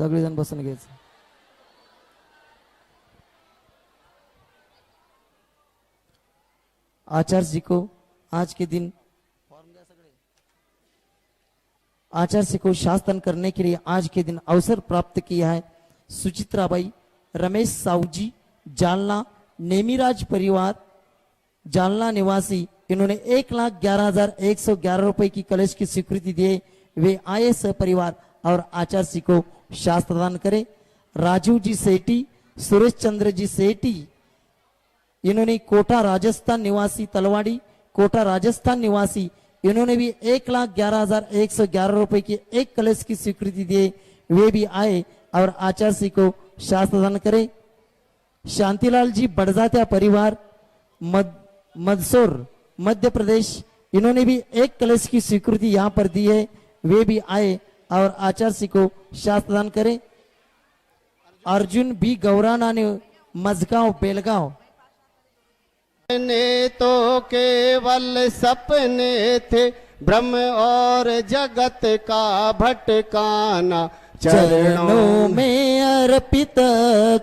सगळेजण बसून घ्यायचं. आचार्य जी को आज के दिन आचार्य जी को शासन करने के लिए आज के दिन अवसर प्राप्त किया है. सुचित्राबाई रमेश साहूजी जालना नेमिराज परिवार जालना निवासी, इन्होंने 1,11,111 रुपए की कलश की स्वीकृति दी. वे आए सपरिवार और आचार्य जी को शास्त्र प्रदान करें. राजू जी सेठी, सुरेश चंद्र जी सेठी, इन्होंने कोटा राजस्थान निवासी तलवाड़ी कोटा राजस्थान निवासी, इन्होंने भी 1,11,111 रुपए की एक कलश की स्वीकृति दी. वे भी आए और आचार्य जी को शास्त्र प्रदान करें. शांतिलाल जी बड़जात्या परिवार मदसौर मध्य प्रदेश, इन्होंने भी एक कलश की स्वीकृति यहाँ पर दी है. वे भी आए और आचार्य जी को शास्त्र प्रदान करें. अर्जुन बी गौराना ने मजगांव बेलगांव, ने तो केवल सपने थे ब्रह्म और जगत का भटकाना, चरणों में अर्पित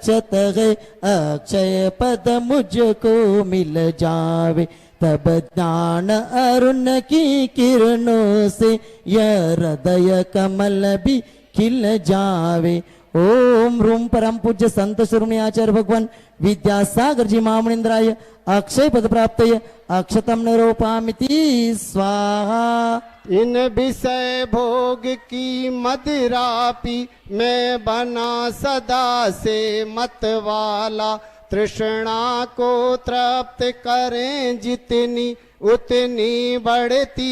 चत गए अक्षय पद मुझको मिल जावे. तब ज्ञान अरुण की किरणों से यह हृदय कमल भी खिल जावे. ओम रूम परम पूज्य संत शिरोमणि आचार्य भगवान विद्यासागर जी महामुनिंद्राय अक्षय पद प्राप्तये अक्षतम निरूपामिति स्वाहा. इन विषय भोग की मदिरा पी मैं बना सदा से मत वाला, तृष्णा को तृप्त करें जितनी उतनी बढ़ती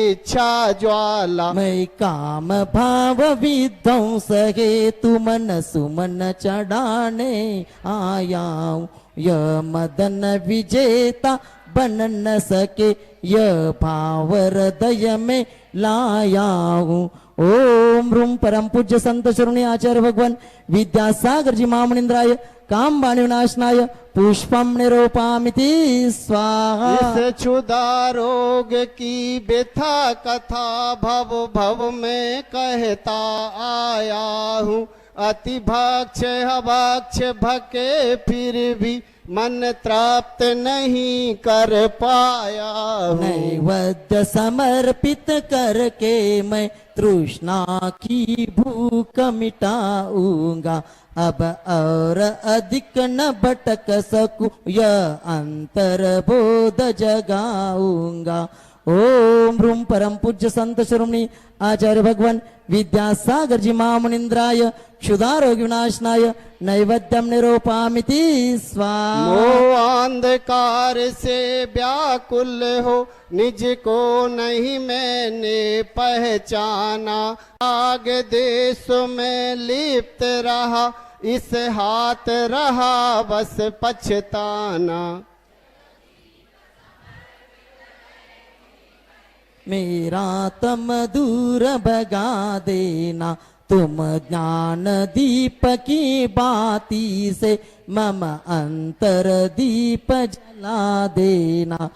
इच्छा ज्वाला. मैं काम भाव विध्वंस हेतु मन सुमन चढ़ाने आया हूँ. यह मदन विजेता बन न सके यह भाव हृदय में लाया हूँ. ओम रूम परम पूज्य संत शिरोमणि आचार्य भगवान विद्यासागर जी महामुनिंद्राय काम बाणी विनाशनाय पुष्पम निरूपामिति स्वाहा. इस क्षुधा रोग की व्यथा कथा भव भव में कहता आया हूँ. अति भक्ष भक्ष भके फिर भी मन तृप्त नहीं कर पाया. नैवेद्य समर्पित करके मैं तृष्णा की भूख मिटाऊंगा. अब और अधिक न भटक सकूं यह अंतर बोध जगाऊंगा. ओम रूम परम पूज्य संत शिरोमणि आचार्य भगवान विद्यासागर जी महामुनिंद्राय क्षुधारोग विनाशनाय नैवेद्यम निरूपामिति स्वाहा. मोह अंधकार से व्याकुल हो निज को नहीं मैंने पहचाना, आग देश में लिप्त रहा इस हाथ रहा बस पछताना. मेरा तम दूर भगा देना तुम ज्ञान दीप की बाती से मम अंतर दीप जला देना.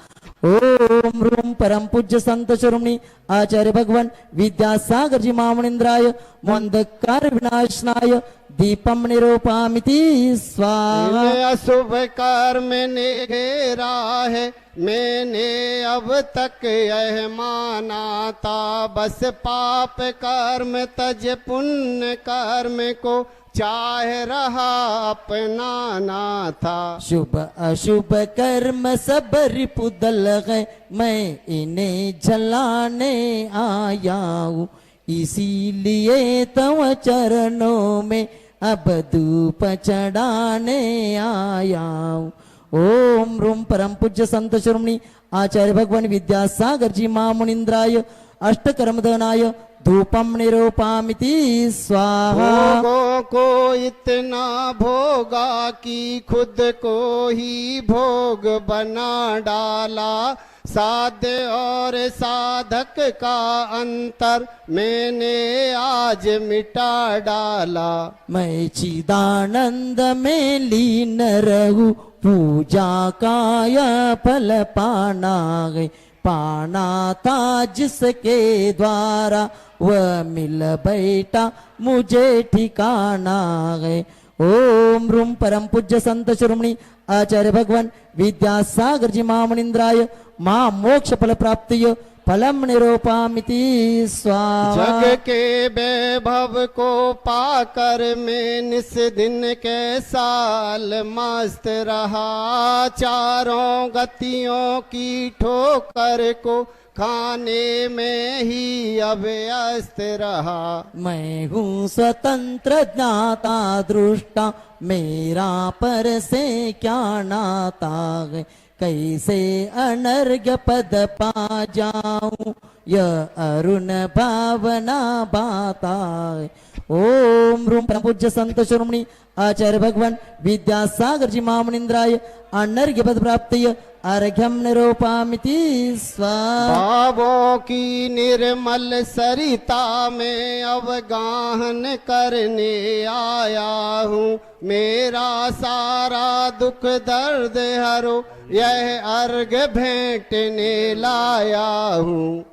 ओम रूम परम पूज्य संत शिरोमणि आचार्य भगवान विद्यासागर जी महामुनिंद्राय मंदकार विनाशनाय दीपम निरूपामिति स्वाहा. अशुभ कर्म ने घेरा है मैंने अब तक यह माना था, बस पाप कर्म तज पुण्य कर्म को चाह रहा अपनाना था. शुभ अशुभ कर्म सब रिपुदल है मैं इन्हें जलाने आया हूँ. इसीलिए तव चरणों में अब धूप चढ़ाने आया हूँ. ओम रूम परम पूज्य संत शिरोमणि आचार्य भगवान विद्यासागर जी महामुनिंद्राय अष्टकर्मदनाय धूपम निरूपामिति स्वाहा. भोगों को इतना भोगा कि खुद को ही भोग बना डाला, साध्य और साधक का अंतर मैंने आज मिटा डाला. मैं चिदानंद में लीन रहूं पूजा का यह फल पाना है, पाना था जिसके द्वारा वह मिल बैठा मुझे ठिकाना है। ओम रूम परम पूज्य संत शिरोमणि आचार्य भगवान विद्यासागर जी महामुनिंद्राय महा मोक्ष फल प्राप्ति फलम निरूपामिति स्वाहा। जग के वैभव को पाकर मैं निस दिन के साल मस्त रहा, चारों गतियों की ठोकर को खाने में ही अभ्यस्त रहा। मैं हूँ स्वतंत्र ज्ञाता दृष्टा मेरा पर से क्या नाता है, कैसे अनर्घ्य पद पा जाऊं यह अरुण भावना बाता है। ओम रूम परम पूज्य संत शिरोमणि आचार्य भगवान विद्यासागर जी महामुनिंद्राय अनर्घ्य पद प्राप्ति अर्घ्यम निरूपामिति स्वाहा। भावों की निर्मल सरिता में अवगाहन करने आया हूँ, मेरा सारा दुख दर्द हरो यह अर्घ भेंटने लाया हूँ।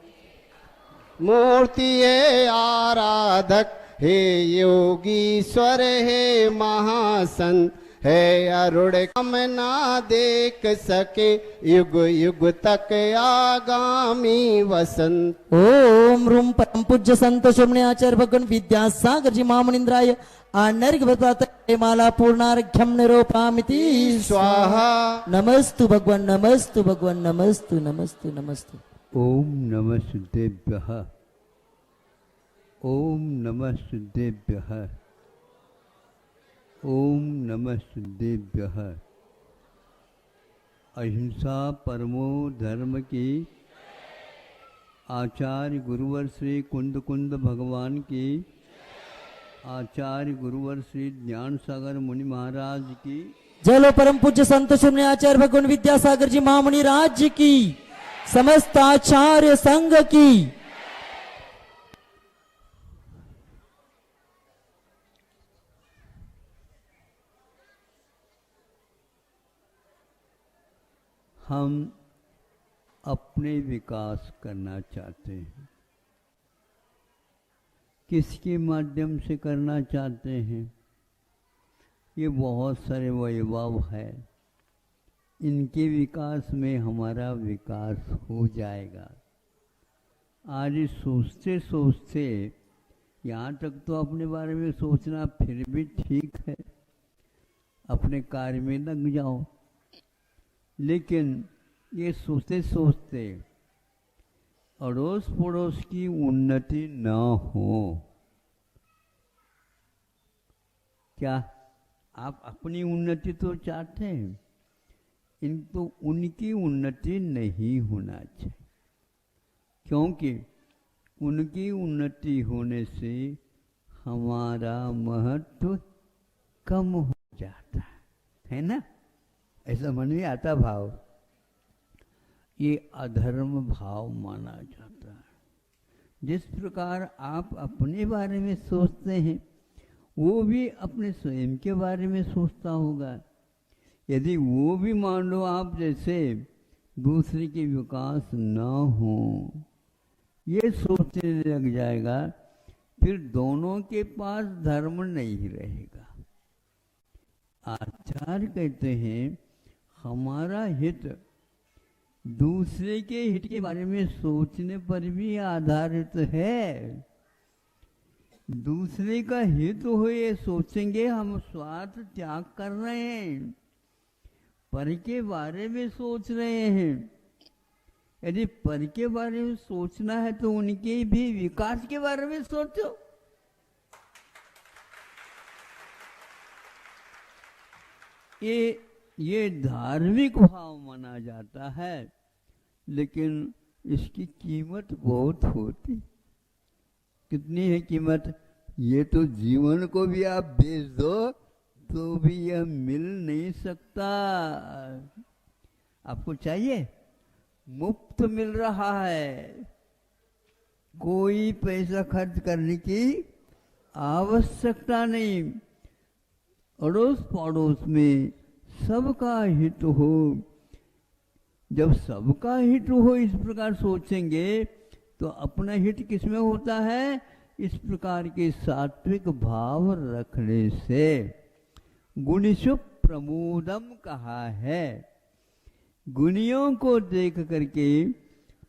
मूर्ति है आराधक हे योगीश्वर हे महासंत, है अरुण कम ना देख सके युग युग तक आगामी वसंत। ओम रूम परम पूज्य संत शिरोमणि आचार्य भगवान विद्यासागर जी महामुनिंद्राय अनर्घ्य माला पूर्णार्घ्यम निरूपामिति स्वाहा। नमस्तु भगवान नमस्तु भगवान नमस्तु नमस्तु नमस्तु। ओम नमः सिद्धेभ्यः, ओम नमः सिद्धेभ्यः, ओम नमः सिद्धेभ्यः। अहिंसा परमो धर्म की आचार्य गुरुवर श्री कुंद कुंद भगवान की, आचार्य गुरुवर श्री ज्ञान सागर मुनि महाराज की। जय परम पूज्य संत शिरोमणि आचार्य भगवान विद्यासागर जी महामुनि राज्य की, समस्त आचार्य संघ की। हम अपने विकास करना चाहते हैं, किसके माध्यम से करना चाहते हैं? ये बहुत सारे वैभव है, इनके विकास में हमारा विकास हो जाएगा। आज सोचते सोचते यहाँ तक तो अपने बारे में सोचना फिर भी ठीक है, अपने कार्य में लग जाओ, लेकिन ये सोचते सोचते अड़ोस पड़ोस की उन्नति न हो, क्या आप अपनी उन्नति तो चाहते हैं, किंतु उनकी उन्नति नहीं होना चाहिए, क्योंकि उनकी उन्नति होने से हमारा महत्व कम हो जाता है ना? ऐसा मन में आता भाव, ये अधर्म भाव माना जाता है। जिस प्रकार आप अपने बारे में सोचते हैं, वो भी अपने स्वयं के बारे में सोचता होगा। यदि वो भी मान लो आप जैसे दूसरे के विकास न हो, ये सोचने लग जाएगा, फिर दोनों के पास धर्म नहीं रहेगा। आचार्य कहते हैं हमारा हित दूसरे के हित के बारे में सोचने पर भी आधारित है। दूसरे का हित हो ये सोचेंगे, हम स्वार्थ त्याग कर रहे हैं, पर के बारे में सोच रहे हैं। यदि पर के बारे में सोचना है तो उनके भी विकास के बारे में सोचो। ये धार्मिक भाव माना जाता है, लेकिन इसकी कीमत बहुत होती। कितनी है कीमत? ये तो जीवन को भी आप बेच दो तो भी यह मिल नहीं सकता। आपको चाहिए, मुफ्त मिल रहा है, कोई पैसा खर्च करने की आवश्यकता नहीं। अड़ोस पड़ोस में सबका हित हो, जब सबका हित हो इस प्रकार सोचेंगे तो अपना हित किसमें होता है? इस प्रकार के सात्विक भाव रखने से। गुणिषु प्रमोदम कहा है। गुणियों को देख करके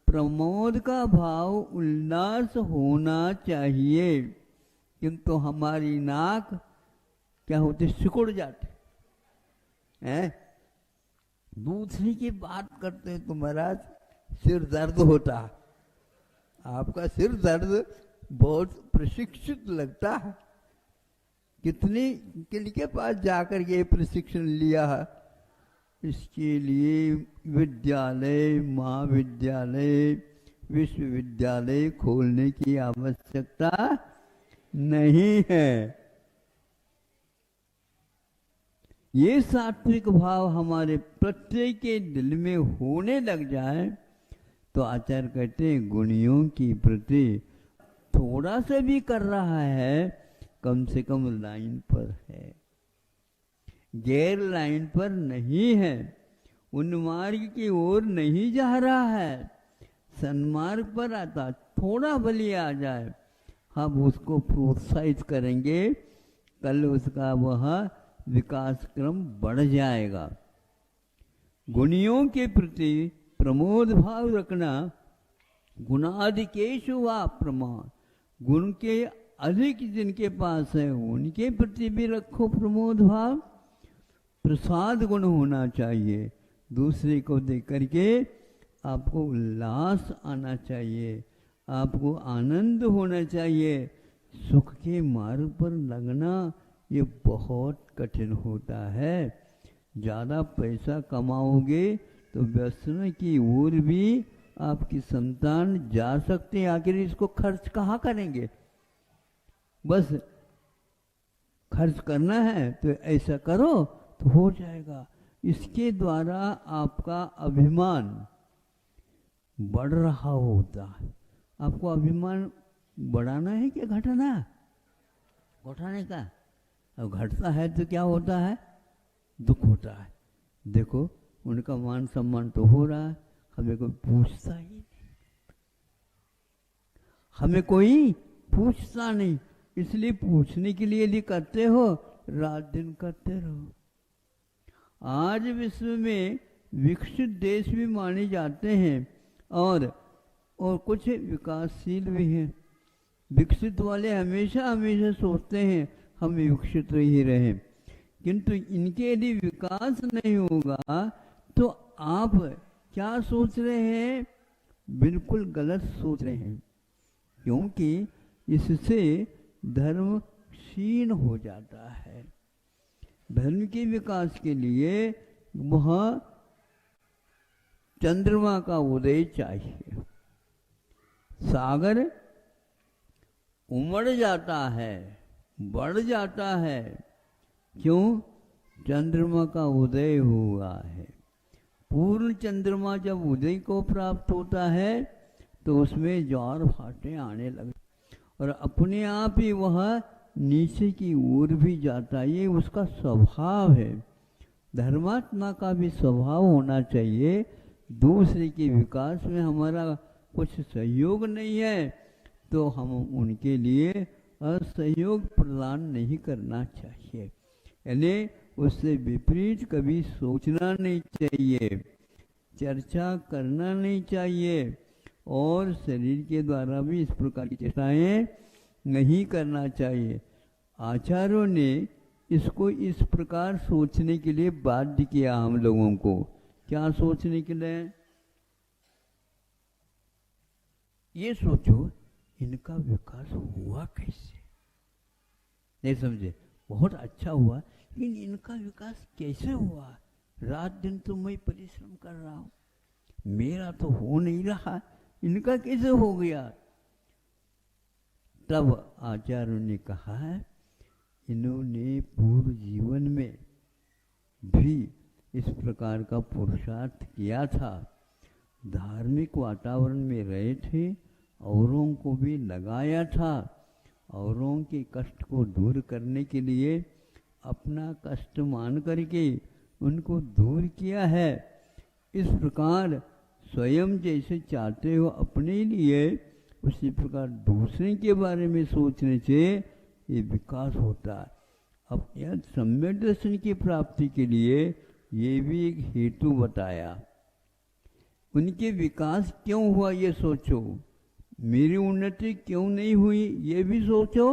प्रमोद का भाव उल्लास होना चाहिए, किंतु हमारी नाक क्या होती, सिकुड़ जाते हैं। दूसरे की बात करते हैं तो महाराज सिर दर्द होता है। आपका सिर दर्द बहुत प्रशिक्षित लगता है। कितने किनके पास जाकर ये प्रशिक्षण लिया है? इसके लिए विद्यालय, महाविद्यालय, विश्वविद्यालय खोलने की आवश्यकता नहीं है। ये सात्विक भाव हमारे प्रत्येक के दिल में होने लग जाए तो आचार्य कहते हैं गुणियों की प्रति थोड़ा सा भी कर रहा है, कम से कम लाइन पर है, गैर लाइन पर नहीं है, उन्मार्ग की ओर नहीं जा रहा है, सन्मार्ग पर आता। थोड़ा भले आ जाए, हम उसको प्रोत्साहित करेंगे, कल उसका वह विकास क्रम बढ़ जाएगा। गुणियों के प्रति प्रमोद भाव रखना, गुणाधिकेशु वा प्रमाण, गुण के अधिक जिनके पास है उनके प्रति भी रखो प्रमोद भाव। प्रसाद गुण होना चाहिए, दूसरे को देख करके आपको उल्लास आना चाहिए, आपको आनंद होना चाहिए। सुख के मार्ग पर लगना ये बहुत कठिन होता है। ज़्यादा पैसा कमाओगे तो व्यसन की ओर भी आपकी संतान जा सकते हैं। आखिर इसको खर्च कहाँ करेंगे? बस खर्च करना है तो ऐसा करो तो हो जाएगा। इसके द्वारा आपका अभिमान बढ़ रहा होता है। आपको अभिमान बढ़ाना है कि घटाना? घटाने का। अब घटता है तो क्या होता है? दुख होता है। देखो उनका मान सम्मान तो हो रहा है, हमें कोई पूछता ही नहीं, हमें कोई पूछता नहीं। इसलिए पूछने के लिए यदि करते हो, रात दिन करते रहो। आज विश्व में विकसित देश भी माने जाते हैं और कुछ विकासशील भी हैं। विकसित वाले हमेशा हमेशा सोचते हैं हम विकसित ही रहें, किंतु इनके यदि विकास नहीं होगा तो आप क्या सोच रहे हैं? बिल्कुल गलत सोच रहे हैं, क्योंकि इससे धर्म क्षीण हो जाता है। धर्म के विकास के लिए वह चंद्रमा का उदय चाहिए। सागर उमड़ जाता है, बढ़ जाता है, क्यों? चंद्रमा का उदय हुआ है। पूर्ण चंद्रमा जब उदय को प्राप्त होता है तो उसमें ज्वार भाटे आने लगते और अपने आप ही वह नीचे की ओर भी जाता है। ये उसका स्वभाव है। धर्मात्मा का भी स्वभाव होना चाहिए। दूसरे के विकास में हमारा कुछ सहयोग नहीं है तो हम उनके लिए असहयोग प्रदान नहीं करना चाहिए। यानी उससे विपरीत कभी सोचना नहीं चाहिए, चर्चा करना नहीं चाहिए और शरीर के द्वारा भी इस प्रकार की चेष्टाएं नहीं करना चाहिए। आचार्यों ने इसको इस प्रकार सोचने के लिए बाध्य किया हम लोगों को। क्या सोचने के लिए? ये सोचो इनका विकास हुआ कैसे? नहीं समझे? बहुत अच्छा हुआ, लेकिन इनका विकास कैसे हुआ? रात दिन तो मैं परिश्रम कर रहा हूं, मेरा तो हो नहीं रहा, इनका कैसे हो गया? तब आचार्यों ने कहा है इन्होंने पूर्व जीवन में भी इस प्रकार का पुरुषार्थ किया था, धार्मिक वातावरण में रहे थे, औरों को भी लगाया था, औरों के कष्ट को दूर करने के लिए अपना कष्ट मान करके उनको दूर किया है। इस प्रकार स्वयं जैसे चाहते हो अपने लिए, उसी प्रकार दूसरे के बारे में सोचने से ये विकास होता है। अब यह सम्यक दर्शन की प्राप्ति के लिए ये भी एक हेतु बताया। उनके विकास क्यों हुआ ये सोचो, मेरी उन्नति क्यों नहीं हुई ये भी सोचो,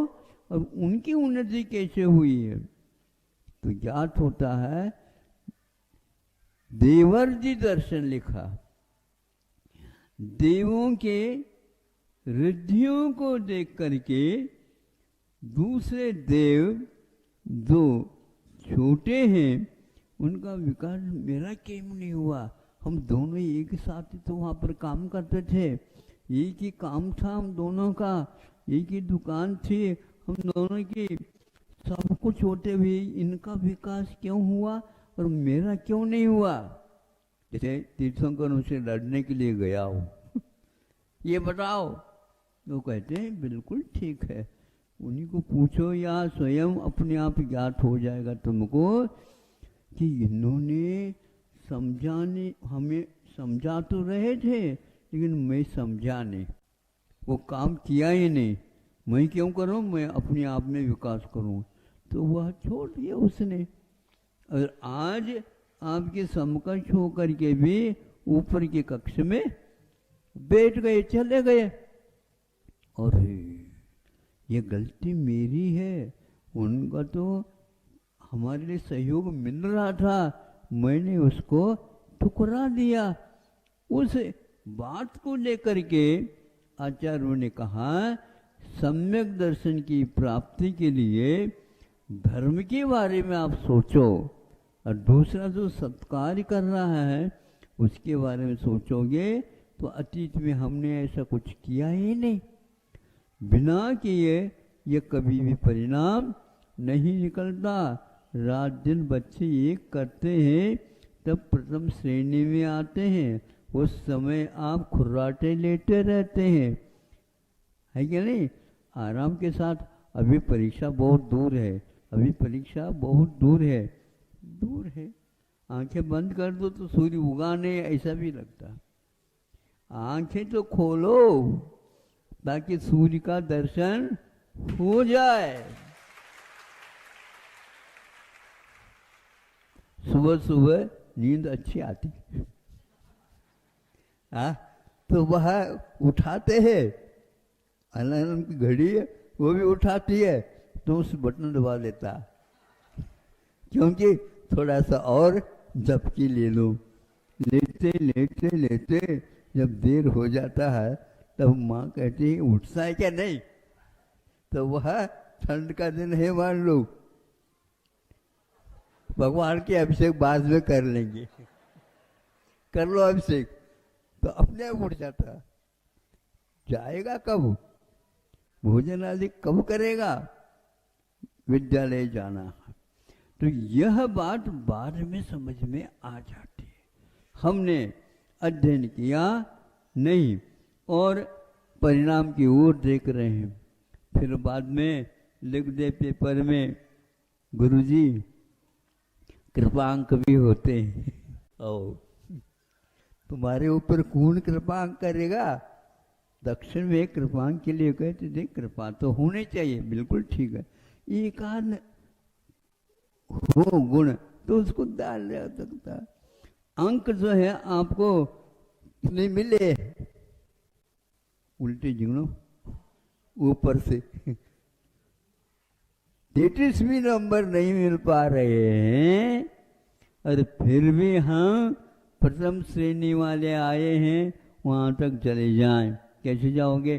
और उनकी उन्नति कैसे हुई है। तो ज्ञात होता है, देवर जी दर्शन लिखा, देवों के रिद्धियों को देख करके दूसरे देव जो छोटे हैं उनका विकास मेरा क्यों नहीं हुआ। हम दोनों एक साथ ही तो वहाँ पर काम करते थे, एक ही काम था हम दोनों का, एक ही दुकान थी हम दोनों की, सब कुछ होते हुए इनका विकास क्यों हुआ और मेरा क्यों नहीं हुआ। जैसे तीर्थंकर उनसे लड़ने के लिए गया हो ये बताओ, वो कहते हैं बिल्कुल ठीक है, उन्हीं को पूछो या स्वयं अपने आप ज्ञात हो जाएगा तुमको कि इन्होंने समझाने, हमें समझा तो रहे थे लेकिन मैं समझा नहीं, वो काम किया ही नहीं, मैं क्यों करूं, मैं अपने आप में विकास करूं। तो वह छोड़ दिया उसने, और आज आपके समकक्ष होकर के भी ऊपर के कक्ष में बैठ गए, चले गए। और ये गलती मेरी है, उनका तो हमारे लिए सहयोग मिल रहा था, मैंने उसको ठुकरा दिया। उस बात को लेकर के आचार्यों ने कहा, सम्यक दर्शन की प्राप्ति के लिए धर्म के बारे में आप सोचो, और दूसरा जो सत्कार कर रहा है उसके बारे में सोचोगे तो अतीत में हमने ऐसा कुछ किया ही नहीं, बिना किए ये कभी भी परिणाम नहीं निकलता। रात दिन बच्चे एक करते हैं तब प्रथम श्रेणी में आते हैं, उस समय आप खुर्राटे लेते रहते हैं, है क्या नहीं। आराम के साथ, अभी परीक्षा बहुत दूर है, अभी परीक्षा बहुत दूर है, दूर है, आंखें बंद कर दो तो सूर्य उगाने ऐसा भी लगता। आंखें तो खोलो ताकि सूर्य का दर्शन हो जाए। सुबह सुबह नींद अच्छी आती तो वह उठाते हैं, अलार्म की घड़ी है वो भी उठाती है तो उस बटन दबा देता, क्योंकि थोड़ा सा और झपकी ले लो। लेते लेते लेते जब देर हो जाता है तब माँ कहती है उठता है क्या नहीं, तो वह ठंड का दिन है मान लो, भगवान के अभिषेक बाद में कर लेंगे, कर लो अभिषेक, तो अपने आप उठ जाता। जाएगा कब, भोजन आदि कब करेगा, विद्यालय जाना। तो यह बात बाद में समझ में आ जाती है, हमने अध्ययन किया नहीं और परिणाम की ओर देख रहे हैं, फिर बाद में लिख दे पेपर में गुरुजी कृपांक भी होते हैं, और तुम्हारे ऊपर कौन कृपांक करेगा। दक्षिण में कृपांक के लिए कहते थे कृपा तो होनी चाहिए, बिल्कुल ठीक है, एक आध हो गुण तो उसको डाल जा सकता। अंक जो है आपको नहीं मिले, उल्टे गिनो ऊपर से 33वीं नंबर नहीं मिल पा रहे हैं, और फिर भी हम प्रथम श्रेणी वाले आए हैं, वहां तक चले जाएं, कैसे जाओगे।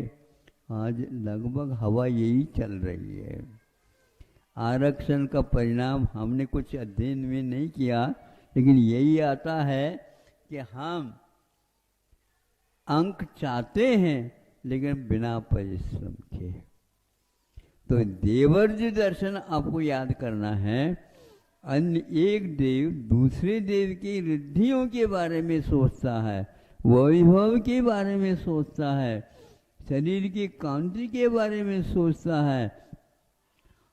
आज लगभग हवा यही चल रही है। आरक्षण का परिणाम हमने कुछ अध्ययन में नहीं किया, लेकिन यही आता है कि हम अंक चाहते हैं लेकिन बिना परिश्रम के। तो देवर्षि दर्शन आपको याद करना है। अन्य एक देव दूसरे देव की रिद्धियों के बारे में सोचता है, वैभव के बारे में सोचता है, शरीर की कांति के बारे में सोचता है,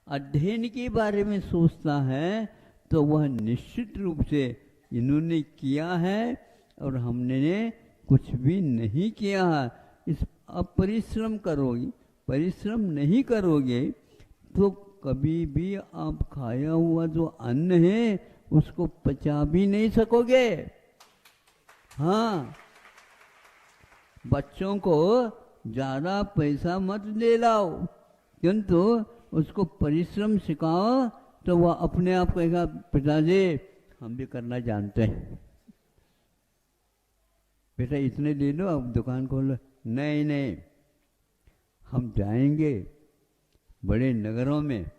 अध्ययन के बारे में सोचता है, तो वह निश्चित रूप से इन्होंने किया है और हमने कुछ भी नहीं किया है। इस अब परिश्रम करोगे, परिश्रम नहीं करोगे तो कभी भी आप खाया हुआ जो अन्न है उसको पचा भी नहीं सकोगे। हाँ, बच्चों को ज्यादा पैसा मत दे लाओ, किंतु उसको परिश्रम सिखाओ तो वह अपने आप कहेगा पिताजी हम भी करना जानते हैं, बेटा इतने ले लो अब दुकान खोलो। नहीं नहीं, हम जाएंगे बड़े नगरों में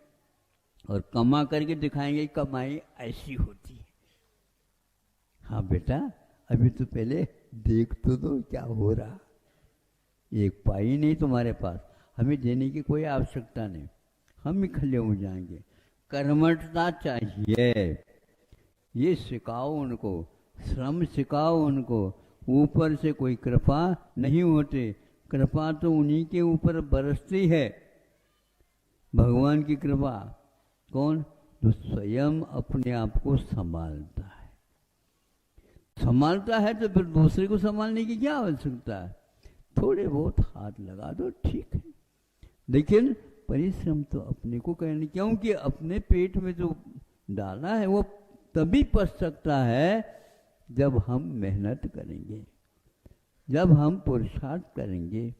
और कमा करके दिखाएंगे कमाई ऐसी होती है। हाँ बेटा अभी तो पहले देख तो दो क्या हो रहा, एक पाई नहीं तुम्हारे पास, हमें देने की कोई आवश्यकता नहीं, हम ही खड़े हो जाएंगे। कर्मठता चाहिए, ये सिखाओ उनको, श्रम सिखाओ उनको। ऊपर से कोई कृपा नहीं होती, कृपा तो उन्हीं के ऊपर बरसती है, भगवान की कृपा। कौन? जो स्वयं अपने आप को संभालता है। संभालता है तो फिर दूसरे को संभालने की क्या आवश्यकता है? थोड़े बहुत हाथ लगा दो ठीक है, लेकिन परिश्रम तो अपने को करने, क्योंकि अपने पेट में जो डाला है वो तभी पच सकता है जब हम मेहनत करेंगे, जब हम पुरुषार्थ करेंगे,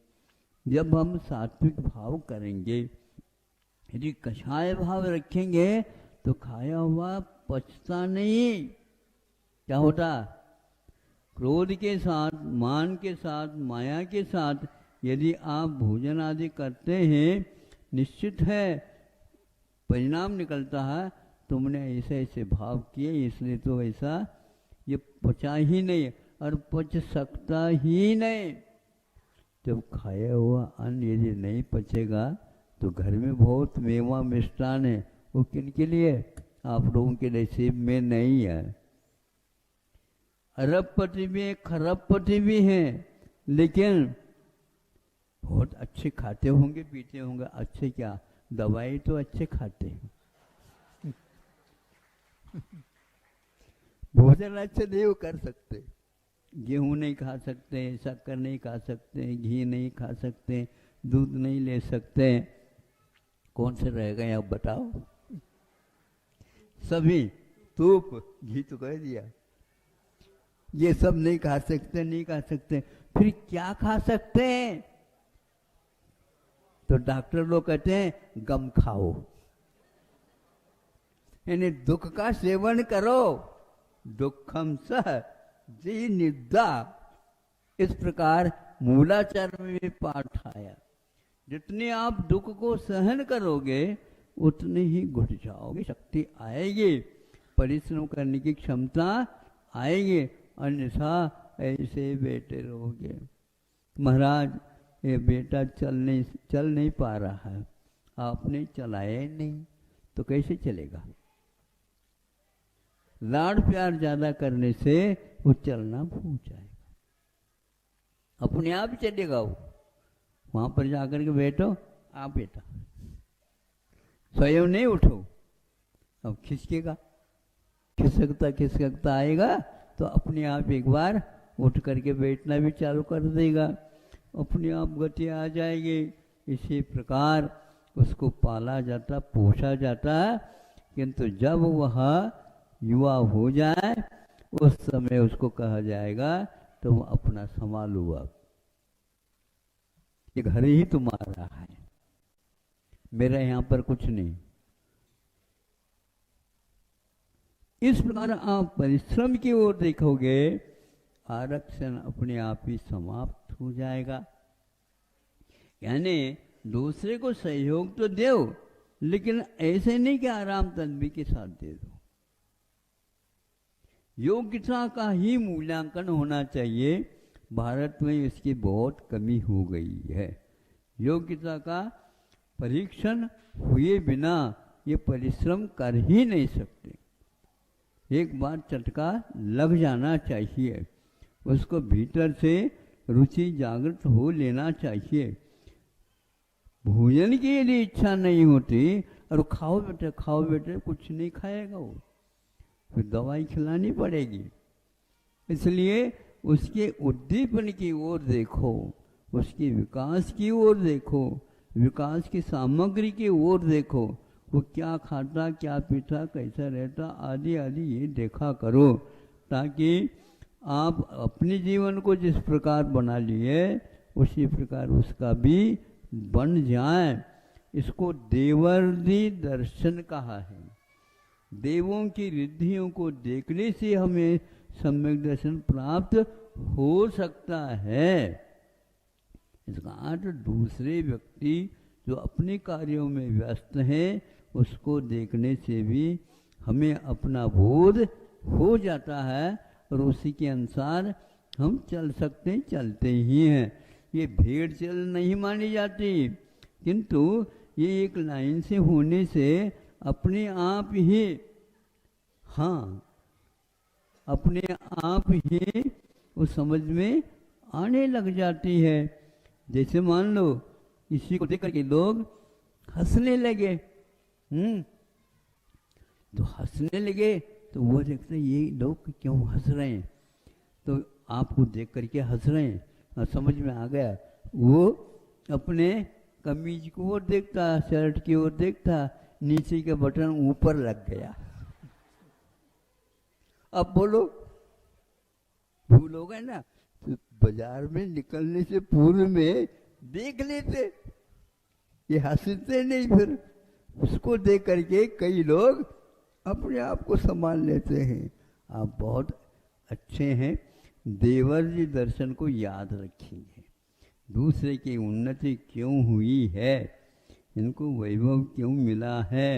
जब हम सात्विक भाव करेंगे। यदि कषाय भाव रखेंगे तो खाया हुआ पचता नहीं। क्या होता? क्रोध के साथ, मान के साथ, माया के साथ यदि आप भोजन आदि करते हैं, निश्चित है परिणाम निकलता है तुमने ऐसे ऐसे भाव किए इसलिए तो ऐसा ये पचा ही नहीं और पच सकता ही नहीं। जब खाया हुआ अन्न यदि नहीं पचेगा तो घर में बहुत मेवा मिष्ठान है, वो किन के लिए? आप लोगों के नसीब में नहीं है। अरबपति भी खरबपति भी हैं, लेकिन बहुत अच्छे खाते होंगे पीते होंगे। अच्छे क्या, दवाई तो अच्छे खाते हैं, भोजन अच्छे नहीं कर सकते। गेहूं नहीं खा सकते, शक्कर नहीं खा सकते, घी नहीं खा सकते, दूध नहीं ले सकते, कौन से रहेगा आप बताओ? सभी तूप घी तो कह दिया, ये सब नहीं खा सकते, नहीं खा सकते, फिर क्या खा सकते हैं? तो डॉक्टर लोग कहते हैं गम खाओ, यानी दुख का सेवन करो। दुखम सह जी निद्रा, इस प्रकार मूलाचार में भी पाठ आया। जितने आप दुख को सहन करोगे उतने ही घुट जाओगे, शक्ति आएगी, परिश्रम करने की क्षमता आएगी, अन्यथा ऐसे बैठे रहोगे। महाराज ये बेटा चल नहीं पा रहा है, आपने चलाया ही नहीं तो कैसे चलेगा? लाड़ प्यार ज्यादा करने से वो चलना भूल जाएगा, अपने आप ही चलेगा। वो वहां पर जाकर के बैठो, आप बेटा स्वयं नहीं उठो, अब खिसकेगा, खिसकता आएगा तो अपने आप एक बार उठ करके बैठना भी चालू कर देगा, अपने आप गति आ जाएगी। इसी प्रकार उसको पाला जाता, पोषा जाता, किंतु जब वह युवा हो जाए उस समय उसको कहा जाएगा तुम अपना संभालो, अब ये घर ही तुम्हारा है, मेरा यहां पर कुछ नहीं। इस प्रकार आप परिश्रम की ओर देखोगे, आरक्षण अपने आप ही समाप्त हो जाएगा। यानी दूसरे को सहयोग तो दो, लेकिन ऐसे नहीं कि आराम तन्वी के साथ दे दो। योग्यता का ही मूल्यांकन होना चाहिए। भारत में इसकी बहुत कमी हो गई है। योग्यता का परीक्षण हुए बिना ये परिश्रम कर ही नहीं सकते। एक बार चटका लग जाना चाहिए, उसको भीतर से रुचि जागृत हो लेना चाहिए। भोजन की यदि इच्छा नहीं होती और खाओ बेटे कुछ नहीं खाएगा वो, फिर दवाई खिलानी पड़ेगी। इसलिए उसके उद्दीपन की ओर देखो, उसके विकास की ओर देखो, विकास की सामग्री की ओर देखो, वो क्या खाता, क्या पीता, कैसा रहता, आदि आदि ये देखा करो, ताकि आप अपने जीवन को जिस प्रकार बना लिए उसी प्रकार उसका भी बन जाए। इसको देवर्षि दर्शन कहा है। देवों की रिद्धियों को देखने से हमें सम्यक दर्शन प्राप्त हो सकता है। इसका अर्थ दूसरे व्यक्ति जो अपने कार्यों में व्यस्त हैं उसको देखने से भी हमें अपना बोध हो जाता है और उसी के अनुसार हम चलते ही हैं। ये भेड़ चल नहीं मानी जाती, किंतु ये एक लाइन से होने से अपने आप ही, हाँ अपने आप ही वो समझ में आने लग जाती है। जैसे मान लो किसी को देख करके लोग हंसने लगे, तो हंसने लगे तो वो देखते ये लोग क्यों हंस रहे हैं, तो आपको देख करके हंस रहे हैं, समझ में आ गया। वो अपने कमीज की ओर देखता, शर्ट की ओर देखता, नीचे का बटन ऊपर लग गया। अब बोलो, भूल हो गए ना, तो बाजार में निकलने से पूर्व में देख लेते, ये हंसते नहीं, फिर उसको देख करके कई लोग अपने आप को संभाल लेते हैं। आप बहुत अच्छे हैं, देवर्षि दर्शन को याद रखेंगे। दूसरे की उन्नति क्यों हुई है, इनको वैभव क्यों मिला है,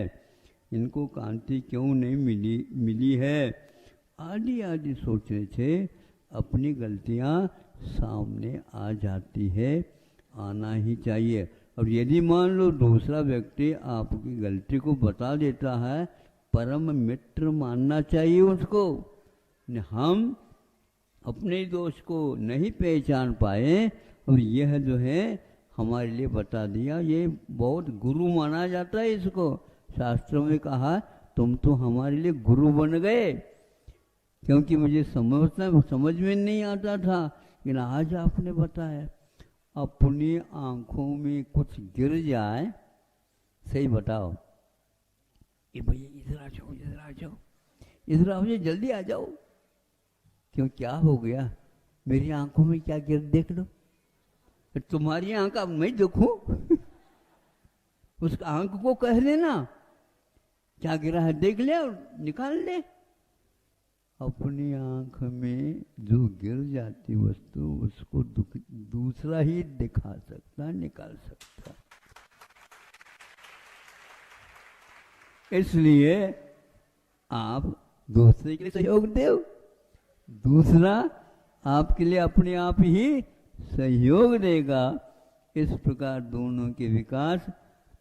इनको कांति क्यों नहीं मिली है, आदि आदि सोचने से अपनी गलतियां सामने आ जाती है, आना ही चाहिए। और यदि मान लो दूसरा व्यक्ति आपकी गलती को बता देता है, परम मित्र मानना चाहिए उसको। हम अपने दोष को नहीं पहचान पाए और यह जो है हमारे लिए बता दिया, ये बहुत गुरु माना जाता है। इसको शास्त्रों में कहा तुम तो हमारे लिए गुरु बन गए, क्योंकि मुझे समझ में नहीं आता था, लेकिन आज आपने बताया। अपनी आंखों में कुछ गिर जाए, सही बताओ, ये भैया इधर आ जाओ, इधर आ जाओ, इधर आओ, जल्दी आ जाओ। क्यों, क्या हो गया, मेरी आंखों में क्या गिर, देख लो। तुम्हारी आंख अब मैं देखूं, उस आंख को कह देना क्या गिरा है, देख ले और निकाल ले। अपनी आंख में जो गिर जाती वस्तु उसको दूसरा ही दिखा सकता, निकाल सकता। इसलिए आप दूसरे के लिए सहयोग दो, दूसरा आपके लिए अपने आप ही सहयोग देगा। इस प्रकार दोनों के विकास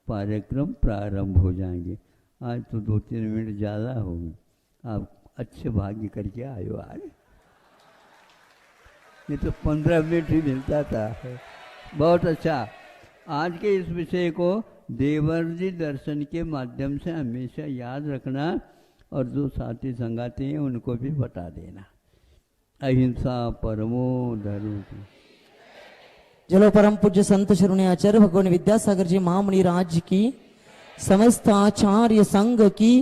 कार्यक्रम प्रारंभ हो जाएंगे। आज तो 2-3 मिनट ज़्यादा हो गए, आप अच्छे भाग्य करके आयो आज, नहीं तो 15 मिनट ही मिलता था। बहुत अच्छा। आज के इस विषय को देवर्षि दर्शन के माध्यम से हमेशा याद रखना और जो साथी संगाती हैं उनको भी बता देना। अहिंसा परमो धर्म। चलो परम पूज्य संत शिरोमणि आचार्य भगवान विद्यासागर जी महामुनि राज की, समस्त आचार्य संघ की